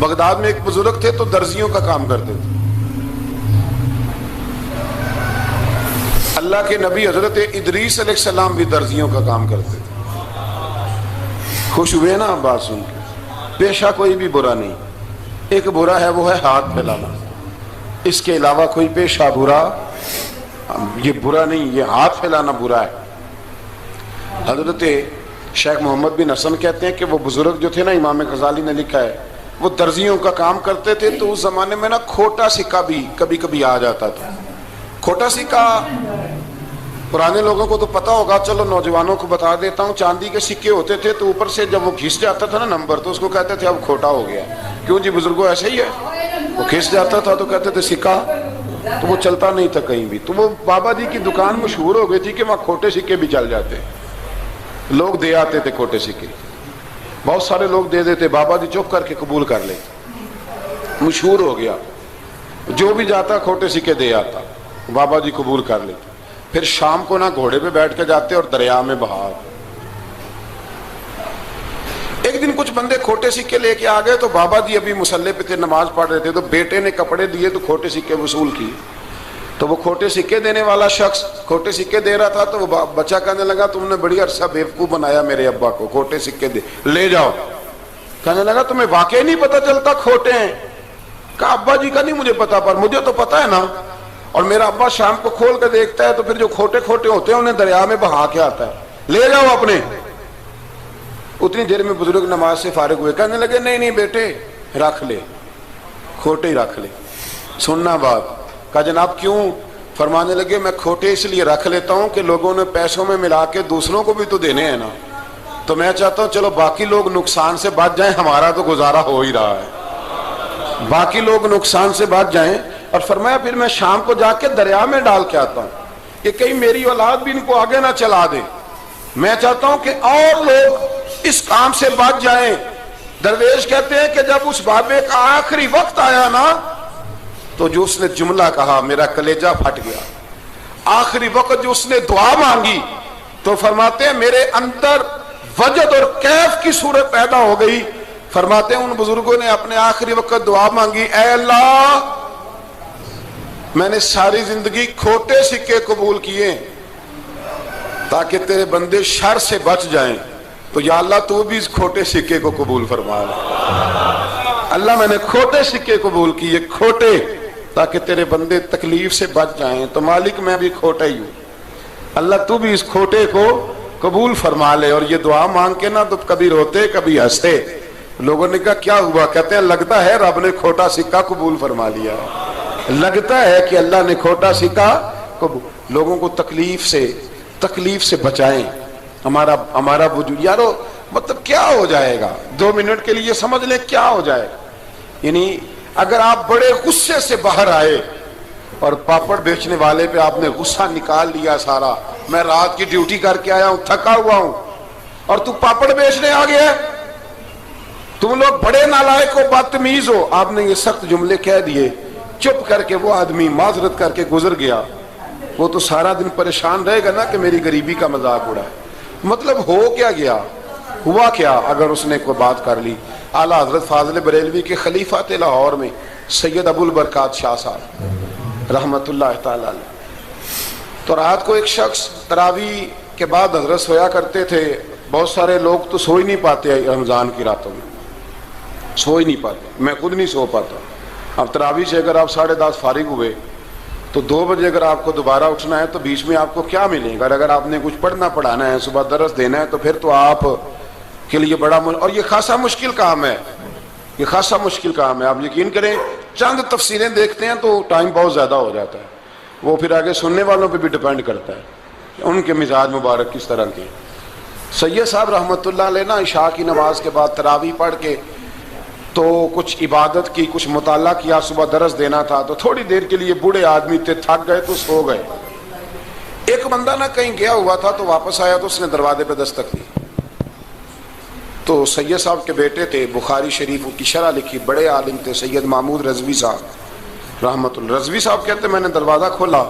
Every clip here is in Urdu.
بغداد میں ایک بزرگ تھے تو درزیوں کا کام کرتے تھے. اللہ کے نبی حضرت ادریس علیہ السلام بھی درزیوں کا کام کرتے تھے. خوش ہوئے نا بات سن کے؟ پیشہ کوئی بھی برا نہیں. ایک برا ہے وہ ہے ہاتھ پھیلانا. اس کے علاوہ کوئی پیشہ برا یہ برا نہیں، یہ ہاتھ پھیلانا برا ہے. حضرت شیخ محمد بن حسن کہتے ہیں کہ وہ بزرگ جو تھے نا، امام غزالی نے لکھا ہے، وہ درزیوں کا کام کرتے تھے. تو اس زمانے میں نا کھوٹا سکہ بھی کبھی کبھی آ جاتا تھا. کھوٹا سکہ پرانے لوگوں کو تو پتا ہوگا، چلو نوجوانوں کو بتا دیتا ہوں. چاندی کے سکے ہوتے تھے تو اوپر سے جب وہ گھس جاتا تھا نا نمبر، تو اس کو کہتے تھے اب کھوٹا ہو گیا. کیوں جی بزرگوں ایسے ہی ہے، وہ گھس جاتا تھا تو کہتے تھے سکہ، تو وہ چلتا نہیں تھا کہیں بھی. تو وہ بابا جی کی دکان مشہور ہو گئی تھی کہ وہاں کھوٹے سکے بھی چل جاتے، لوگ دے آتے تھے کھوٹے سکے. بہت سارے لوگ دے دیتے، بابا جی چپ کر کے قبول کر لے. مشہور ہو گیا، جو بھی جاتا کھوٹے سکے دے آتا، بابا جی قبول کر لیتے. پھر شام کو نہ گھوڑے پہ بیٹھ کے جاتے اور دریا میں بہا. ایک دن کچھ بندے کھوٹے سکے لے کے آ گئے تو بابا جی ابھی مصلے پہ تھے، نماز پڑھ رہے تھے. تو بیٹے نے کپڑے دیے تو کھوٹے سکے وصول کیے. تو وہ کھوٹے سکے دینے والا شخص کھوٹے سکے دے رہا تھا. تو وہ بچہ کہنے لگا تم نے بڑی عرصہ بیوقوف بنایا میرے ابا کو، کھوٹے سکے دے لے جاؤ. کہنے لگا تمہیں واقعی نہیں پتا چلتا کھوٹے ہیں؟ کہا ابا جی کا نہیں مجھے پتا، پر مجھے تو پتا ہے نا. اور میرا ابا شام کو کھول کے دیکھتا ہے تو پھر جو کھوٹے کھوٹے ہوتے ہیں انہیں دریا میں بہا کے آتا ہے. لے جاؤ اپنے. اتنی دیر میں بزرگ نماز سے فارغ ہوئے. کہنے لگے نہیں نہیں بیٹے رکھ لے، کھوٹے ہی رکھ لے. سننا بات. کہا جناب کیوں؟ فرمانے لگے میں کھوٹے اس لیے رکھ لیتا ہوں کہ لوگوں نے پیسوں میں ملا کے دوسروں کو بھی تو دینے ہیں نا. تو میں چاہتا ہوں چلو باقی لوگ نقصان سے بچ جائیں، ہمارا تو گزارا ہو ہی رہا ہے، باقی لوگ نقصان سے بچ جائیں. اور فرمایا پھر میں شام کو جا کے دریا میں ڈال کے آتا ہوں کہ کہیں میری اولاد بھی ان کو آگے نہ چلا دے. میں چاہتا ہوں کہ اور لوگ اس کام سے بچ جائیں. درویش کہتے ہیں کہ جب اس بابے کا آخری وقت آیا نا تو جو اس نے جملہ کہا میرا کلیجہ پھٹ گیا. آخری وقت جو اس نے دعا مانگی تو فرماتے ہیں میرے اندر وجد اور کیف کی صورت پیدا ہو گئی. فرماتے ہیں ان بزرگوں نے اپنے آخری وقت دعا مانگی، اے اللہ میں نے ساری زندگی کھوٹے سکے قبول کیے تاکہ تیرے بندے شر سے بچ جائیں، تو یا اللہ تو بھی اس کھوٹے سکے کو قبول فرما لے. اللہ میں نے کھوٹے سکے قبول کیے، کھوٹے، تاکہ تیرے بندے تکلیف سے بچ جائیں. تو مالک میں بھی کھوٹا ہی ہوں، اللہ تو بھی اس کھوٹے کو قبول فرما لے. اور یہ دعا مانگ کے نا تو کبھی روتے کبھی ہنستے. لوگوں نے کہا کیا ہوا؟ کہتے ہیں لگتا ہے رب نے کھوٹا سکہ قبول فرما لیا. لگتا ہے کہ اللہ نے کھوٹا سکہ قبول. لوگوں کو تکلیف سے بچائیں. ہمارا وجود یارو مطلب کیا ہو جائے گا 2 منٹ کے لیے سمجھ لیں کیا ہو جائے گا. یعنی اگر آپ بڑے غصے سے باہر آئے اور پاپڑ بیچنے والے پہ آپ نے غصہ نکال لیا سارا، میں رات کی ڈیوٹی کر کے آیا ہوں تھکا ہوا ہوں اور تو پاپڑ بیچنے آ گیا، تم لوگ بڑے نالائق ہو بدتمیز ہو، آپ نے یہ سخت جملے کہہ دیے، چپ کر کے وہ آدمی معذرت کر کے گزر گیا. وہ تو سارا دن پریشان رہے گا نا کہ میری غریبی کا مذاق اڑا. مطلب ہو کیا گیا، ہوا کیا اگر اس نے کوئی بات کر لی. اعلیٰ حضرت فاضل بریلوی کے خلیفہ تھے لاہور میں سید ابو البرکات شاہ صاحب رحمت اللہ تعالی علیہ. تو رات کو ایک شخص تراویح کے بعد حضرت سویا کرتے تھے. بہت سارے لوگ تو سو ہی نہیں پاتے رمضان کی راتوں میں، سو ہی نہیں پاتے، میں خود نہیں سو پاتا. اب تراویح سے اگر آپ 10:30 فارغ ہوئے تو 2 بجے اگر آپ کو دوبارہ اٹھنا ہے تو بیچ میں آپ کو کیا ملے گا؟ اگر آپ نے کچھ پڑھنا پڑھانا ہے، صبح درس دینا ہے، تو پھر تو آپ کے لیے بڑا اور یہ خاصا مشکل کام ہے، یہ خاصا مشکل کام ہے. آپ یقین کریں چند تفسیریں دیکھتے ہیں تو ٹائم بہت زیادہ ہو جاتا ہے. وہ پھر آگے سننے والوں پہ بھی ڈیپینڈ کرتا ہے ان کے مزاج مبارک کس طرح کے. سید صاحب رحمۃ اللہ علیہ نا عشاء کی نماز کے بعد تراویح پڑھ کے تو کچھ عبادت کی، کچھ مطالعہ کیا، صبح درس دینا تھا تو تھوڑی دیر کے لیے بوڑھے آدمی تھے، تھک گئے تو سو گئے. ایک بندہ نہ کہیں گیا ہوا تھا تو واپس آیا تو اس نے دروازے پہ دستک دی. تو سید صاحب کے بیٹے تھے، بخاری شریف کی شرح لکھی، بڑے عالم تھے سید محمود رضوی صاحب رحمت اللہ. رضوی صاحب کہتے میں نے دروازہ کھولا،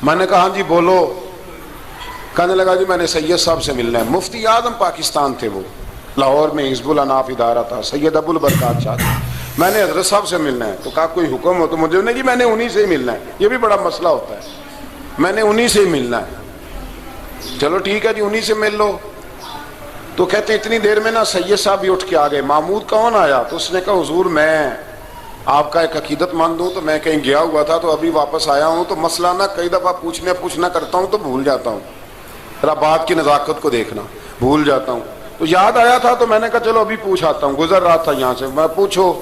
میں نے کہا ہاں جی بولو. کہنے لگا جی میں نے سید صاحب سے ملنا ہے. مفتی اعظم پاکستان تھے وہ، لاہور میں حزب الاناف ادارہ تھا، سید ابو البرکات شاہ. میں نے حضرت صاحب سے ملنا ہے. تو کہا کوئی حکم ہو تو مجھے نہیں کہ میں نے انہی سے ہی ملنا ہے. یہ بھی بڑا مسئلہ ہوتا ہے, میں نے انہی سے ہی ملنا ہے. چلو ٹھیک ہے جی, انہی سے مل لو. تو کہتے اتنی دیر میں نا سید صاحب بھی اٹھ کے آ گئے. محمود کون آیا؟ تو اس نے کہا حضور میں آپ کا ایک عقیدت مند ہوں, تو میں کہیں گیا ہوا تھا تو ابھی واپس آیا ہوں, تو مسئلہ نا کئی دفعہ پوچھنا کرتا ہوں تو بھول جاتا ہوں, ذرا بات کی نزاکت کو دیکھنا, بھول جاتا ہوں. تو یاد آیا تھا تو میں نے کہا چلو ابھی پوچھ آتا ہوں, گزر رہا تھا یہاں سے, میں پوچھو.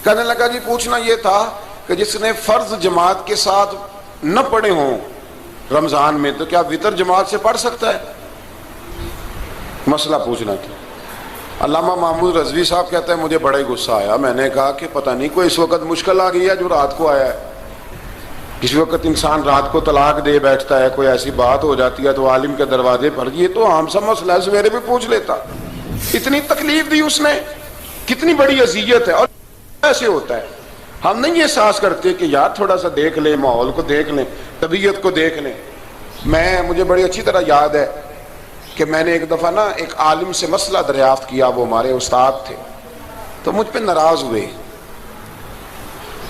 کہنے لگا جی پوچھنا یہ تھا کہ جس نے فرض جماعت کے ساتھ نہ پڑھے ہوں رمضان میں, تو کیا وطر جماعت سے پڑھ سکتا ہے؟ مسئلہ پوچھنا تھا. علامہ محمود رضوی صاحب کہتا ہے مجھے بڑا ہی غصہ آیا. میں نے کہا کہ پتہ نہیں کوئی اس وقت مشکل آ گئی ہے جو رات کو آیا ہے. کسی وقت انسان رات کو طلاق دے بیٹھتا ہے, کوئی ایسی بات ہو جاتی ہے تو عالم کے دروازے پر, یہ تو عام سا مسئلہ ہے, سویرے بھی پوچھ لیتا. اتنی تکلیف دی اس نے, کتنی بڑی اذیت ہے. اور ایسے ہوتا ہے, ہم نہیں احساس کرتے کہ یار تھوڑا سا دیکھ لیں, ماحول کو دیکھ لیں, طبیعت کو دیکھ لیں. مجھے بڑی اچھی طرح یاد ہے کہ میں نے ایک دفعہ نا ایک عالم سے مسئلہ دریافت کیا, وہ ہمارے استاد تھے, تو مجھ پہ ناراض ہوئے.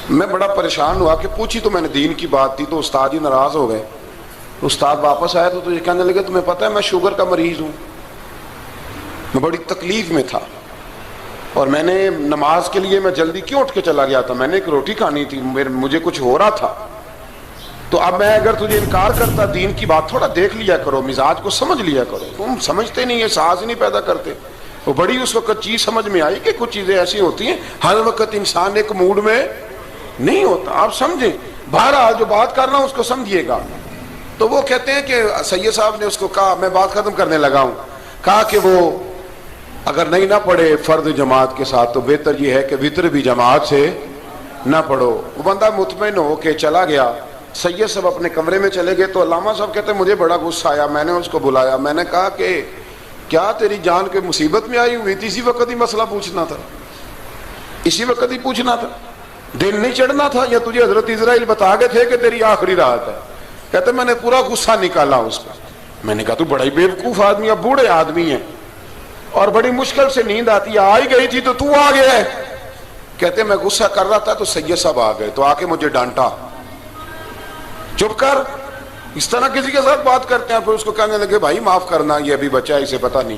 میں بڑا پریشان ہوا کہ پوچھی تو میں نے دین کی بات تھی, تو استاد ہی ناراض ہو گئے. استاد واپس آیا تو یہ کہنے لگے تمہیں پتہ ہے میں شوگر کا مریض ہوں. میں بڑی تکلیف میں تھا اور میں نے نماز کے لیے میں جلدی کیوں اٹھ کے چلا گیا تھا, میں نے ایک روٹی کھانی تھی, مجھے کچھ ہو رہا تھا. تو اب میں اگر تجھے انکار کرتا, دین کی بات تھوڑا دیکھ لیا کرو, مزاج کو سمجھ لیا کرو, تم سمجھتے نہیں, احساس ہی نہیں پیدا کرتے. وہ بڑی اس وقت چیز سمجھ میں آئی کہ کچھ چیزیں ایسی ہوتی ہیں ہر وقت انسان ایک موڈ میں نہیں ہوتا. آپ سمجھیں, بہرحال جو بات کرنا اس کو سمجھیے گا. تو وہ کہتے ہیں کہ سید صاحب نے اس کو کہا, میں بات ختم کرنے لگا ہوں, کہا کہ وہ اگر نہیں نہ پڑھے فرد جماعت کے ساتھ تو بہتر یہ ہے کہ وطر بھی جماعت سے نہ پڑھو. وہ بندہ مطمئن ہو کے چلا گیا. سید صاحب اپنے کمرے میں چلے گئے تو علامہ صاحب کہتے ہیں مجھے بڑا غصہ آیا. میں نے اس کو بلایا, میں نے کہا کہ کیا تیری جان کے مصیبت میں آئی ہوئی تھی؟ اسی وقت ہی مسئلہ پوچھنا تھا, اسی وقت ہی پوچھنا تھا, دن نہیں چڑھنا تھا, یا تجھے حضرت اسرائیل بتا گئے تھے کہ تیری آخری رات ہے؟ کہتے میں نے پورا غصہ نکالا اس پر. میں نے کہا تو بڑا ہی بیوقوف آدمی ہے, بوڑھے آدمی ہیں اور بڑی مشکل سے نیند آتی ہے, آ ہی گئی تھی تو آ گیا ہے. کہتے میں غصہ کر رہا تھا تو سید صاحب آ گئے, تو آ کے مجھے ڈانٹا, چپ کر, اس طرح کسی کے ساتھ بات کرتے ہیں. پھر اس کو کہنے لگے بھائی معاف کرنا, یہ ابھی بچہ ہے, اسے پتہ نہیں.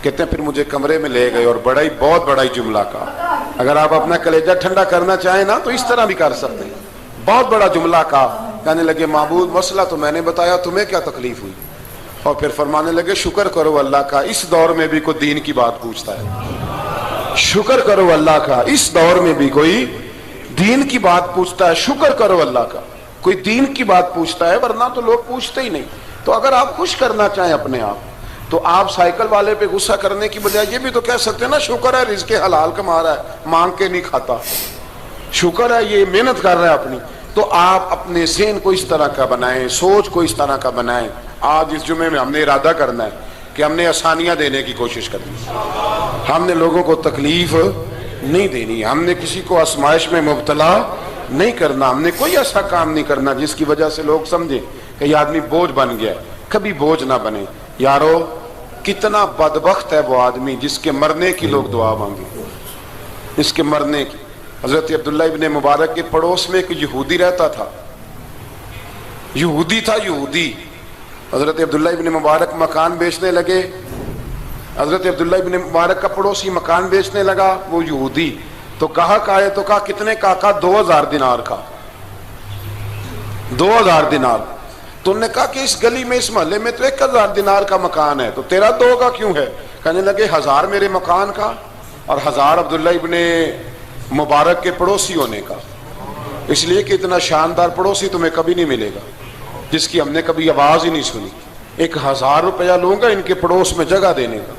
کہتے ہیں پھر مجھے کمرے میں لے گئے اور بہت بڑا ہی جملہ کہا. اگر آپ اپنا کلیجہ ٹھنڈا کرنا چاہیں نا تو اس طرح بھی کر سکتے ہیں. بہت بڑا جملہ کہا. کہنے لگے معبود مسئلہ تو میں نے بتایا, تمہیں کیا تکلیف ہوئی؟ اور پھر فرمانے لگے شکر کرو اللہ کا, اس دور میں بھی کوئی دین کی بات پوچھتا ہے. شکر کرو اللہ کا, اس دور میں بھی کوئی دین کی بات پوچھتا ہے. شکر کرو اللہ کا, کوئی دین کی بات پوچھتا ہے, ورنہ تو لوگ پوچھتے ہی نہیں. تو اگر آپ خوش کرنا چاہیں اپنے آپ تو آپ سائیکل والے پہ غصہ کرنے کی بجائے یہ بھی تو کہہ سکتے ہیں نا شکر ہے رزق حلال کما رہا ہے, مانگ کے نہیں کھاتا, شکر ہے یہ محنت کر رہا ہے اپنی. تو آپ اپنے ذہن کو اس طرح کا بنائیں, سوچ کو اس طرح کا بنائیں. آج اس جمعے میں ہم نے ارادہ کرنا ہے کہ ہم نے آسانیاں دینے کی کوشش کرنی, ہم نے لوگوں کو تکلیف نہیں دینی, ہم نے کسی کو آزمائش میں مبتلا نہیں کرنا, ہم نے کوئی ایسا کام نہیں کرنا جس کی وجہ سے لوگ سمجھیں کہ یہ آدمی بوجھ بن گیا ہے. کبھی بوجھ نہ بنے. یارو کتنا بدبخت ہے وہ آدمی جس کے مرنے کی لوگ دعا مانگے, اس کے مرنے کی. حضرت عبداللہ ابن مبارک کے پڑوس میں ایک یہودی رہتا تھا, یہودی تھا, یہودی. حضرت عبداللہ ابن مبارک مکان بیچنے لگے. حضرت عبداللہ ابن مبارک کا پڑوسی مکان بیچنے لگا, وہ یہودی. تو کہا تو کہا کتنے کا؟ 2000 دینار کا, 2000 دینار. تو انہوں نے کہا کہ اس گلی میں, اس محلے میں تو 1000 دینار کا مکان ہے, تو تیرا 2 کا کیوں ہے؟ کہنے لگے 1000 میرے مکان کا اور 1000 عبداللہ ابن مبارک کے پڑوسی ہونے کا, اس لیے کہ اتنا شاندار پڑوسی تمہیں کبھی نہیں ملے گا جس کی ہم نے کبھی آواز ہی نہیں سنی. 1000 روپیہ لوں گا ان کے پڑوس میں جگہ دینے کا,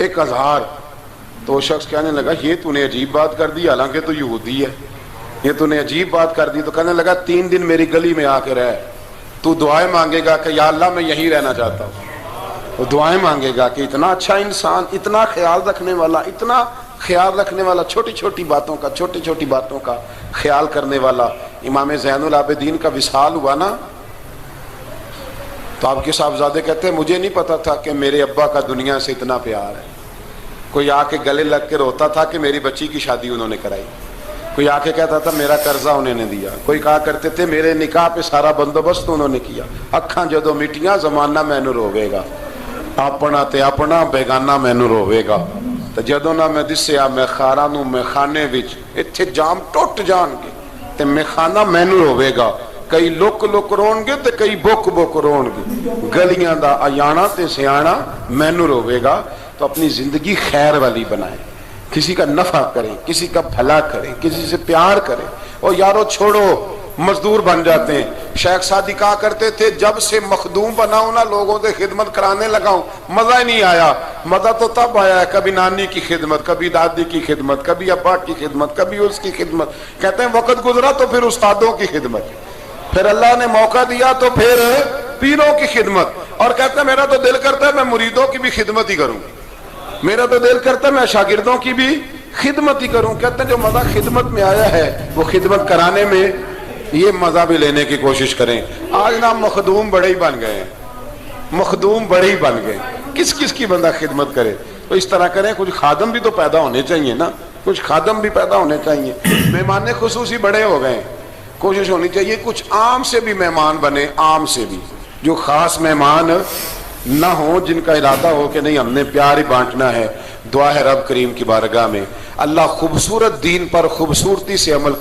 1000. تو وہ شخص کہنے لگا یہ تو نے عجیب بات کر دی, حالانکہ تو یہودی ہے, یہ تو نے عجیب بات کر دی. تو کہنے لگا 3 دن میری گلی میں آ کے رہ, تو دعائیں مانگے گا کہ یا اللہ میں یہیں رہنا چاہتا ہوں. وہ دعائیں مانگے گا کہ اتنا اچھا انسان, اتنا خیال رکھنے والا, اتنا خیال رکھنے والا, چھوٹی چھوٹی باتوں کا خیال کرنے والا. امام زین العابدین کا وصال ہوا نا, تو آپ کے صاحبزادے کہتے ہیں مجھے نہیں پتا تھا کہ میرے ابا کا دنیا سے اتنا پیار ہے. کوئی آ کے گلے لگ کے روتا تھا کہ میری بچی کی شادی انہوں نے کرائی، کوئی آ کے کہتا تھا میرا قرضہ انہوں نے دیا، کوئی کہا کرتے تھے میرے نکاح پہ سارا بندوبست انہوں نے کیا۔ اکھاں جدو مٹیاں زمانہ مینوں روے گا، اپنا تے اپنا بیگانہ مینوں روے گا، تے جدو نہ میں دسیا میں خاراں نوں میں خانے وچ ایتھے جام ٹوٹ جان گے تے میں خانہ مینوں روے گا، کئی لک لک رون گے تے کئی بک بک رون گے، گلیاں دا ایانا تے سیانا مینوں روے گا۔ تو اپنی زندگی خیر والی بنائیں، کسی کا نفع کریں، کسی کا بھلا کریں، کسی سے پیار کریں۔ اور یارو چھوڑو مزدور بن جاتے ہیں۔ شیخ سعدی کہا کرتے تھے جب سے مخدوم بناؤں نا لوگوں سے خدمت کرانے لگاؤں مزہ ہی نہیں آیا۔ مزہ تو تب آیا ہے کبھی نانی کی خدمت، کبھی دادی کی خدمت، کبھی ابا کی خدمت، کبھی اس کی خدمت۔ کہتے ہیں وقت گزرا تو پھر استادوں کی خدمت، پھر اللہ نے موقع دیا تو پھر پیروں کی خدمت، اور کہتے ہیں میرا تو دل کرتا ہے میں مریدوں کی بھی خدمت ہی کروں، میرا تو دل کرتا ہے میں شاگردوں کی بھی خدمت ہی کروں۔ کہتے ہیں جو مزہ خدمت میں آیا ہے وہ خدمت کرانے میں یہ مزہ بھی لینے کی کوشش کریں۔ آج نا مخدوم بڑے ہی بن گئے ہیں، مخدوم بڑے ہی بن گئے، کس کس کی بندہ خدمت کرے؟ تو اس طرح کریں، کچھ خادم بھی تو پیدا ہونے چاہیے نا، کچھ خادم بھی پیدا ہونے چاہیے۔ مہمان خصوصی بڑے ہو گئے، کوشش ہونی چاہیے کچھ عام سے بھی مہمان بنے، عام سے بھی، جو خاص مہمان نہ ہوں، جن کا ارادہ ہو کہ نہیں ہم نے پیار ہی بانٹنا ہے۔ دعا ہے رب کریم کی بارگاہ میں اللہ خوبصورت دین پر خوبصورتی سے عمل